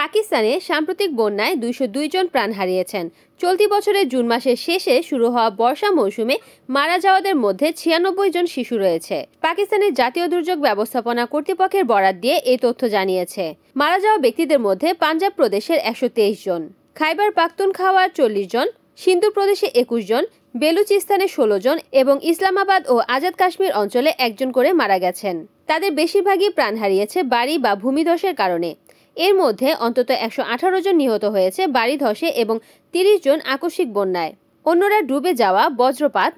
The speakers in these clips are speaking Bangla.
পাকিস্তানে সাম্প্রতিক বন্যায় ২০২ জন প্রাণ হারিয়েছেন। চলতি বছরের জুন মাসের শেষে শুরু হওয়া বর্ষা মৌসুমে মারা যাওয়াদের মধ্যে ৯৬ জন শিশু রয়েছে। পাকিস্তানের জাতীয় দুর্যোগ ব্যবস্থাপনা কর্তৃপক্ষের বরাত দিয়ে এই তথ্য জানিয়েছে। মারা যাওয়া ব্যক্তিদের মধ্যে পাঞ্জাব প্রদেশের ১২৩ জন, খাইবার পাখতুনখাওয়ার ৪০ জন, সিন্ধু প্রদেশে ২১ জন, বেলুচিস্তানে ১৬ জন এবং ইসলামাবাদ ও আজাদ কাশ্মীর অঞ্চলে একজন করে মারা গেছেন। তাদের বেশিরভাগই প্রাণ হারিয়েছে বাড়ি বা ভূমিধসের কারণে। এর মধ্যে অন্তত ১১৮ জন নিহত হয়েছে বাড়ি ধসে এবং ৩০ জন আকস্মিক বন্যায়। অন্যরা ডুবে যাওয়া, বজ্রপাত,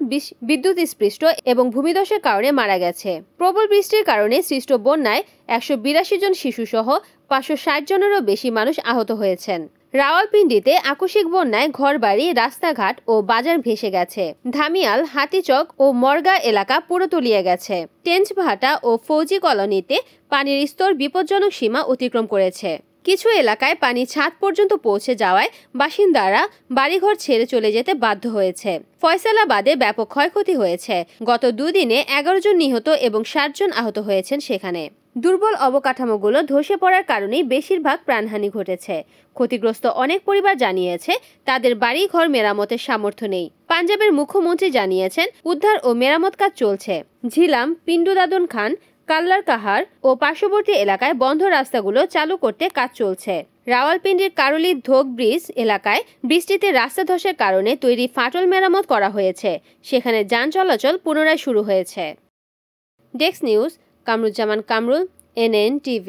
বিদ্যুৎস্পৃষ্ট এবং ভূমিধসের কারণে মারা গেছে। প্রবল বৃষ্টির কারণে সৃষ্ট বন্যায় ১৮২ জন শিশুসহ ৫৬০ জনেরও বেশি মানুষ আহত হয়েছেন। রাওয়ালপিন্ডিতে আকস্মিক বন্যায় ঘরবাড়ি, রাস্তাঘাট ও বাজার ভেসে গেছে। ধামিয়াল, হাতিচক ও মরগা এলাকা পুরো তলিয়ে গেছে। টেঞ্চভাটা ও ফৌজি কলোনিতে পানির স্তর বিপজ্জনক সীমা অতিক্রম করেছে। কিছু এলাকায় পানি ছাদ পর্যন্ত পৌঁছে যাওয়ায় বাসিন্দারা বাড়িঘর ছেড়ে চলে যেতে বাধ্য হয়েছে। ফয়সালাবাদে ব্যাপক ক্ষয়ক্ষতি হয়েছে। গত দুদিনে ১১ জন নিহত এবং ৬০ জন আহত হয়েছেন সেখানে। দুর্বল অবকাঠামোগুলো ধসে পড়ার কারণেই বেশিরভাগ প্রাণহানি ঘটেছে। ক্ষতিগ্রস্ত অনেক পরিবার জানিয়েছে তাদের বাড়ি ঘর মেরামতের সামর্থ্য নেই। পাঞ্জাবের মুখ্যমন্ত্রী জানিয়েছেন উদ্ধার ও মেরামত কাজ চলছে। ঝিলাম, পিন্ডুদাদন খান, কাল্লার কাহার ও পার্শ্ববর্তী এলাকায় বন্ধ রাস্তাগুলো চালু করতে কাজ চলছে। রাওয়ালপিন্ডির কারলি ধোক ব্রিজ এলাকায় বৃষ্টিতে রাস্তা ধসের কারণে তৈরি ফাটল মেরামত করা হয়েছে। সেখানে যান চলাচল পুনরায় শুরু হয়েছে। Desk news, Kamruzzaman Kamrul, NN TV।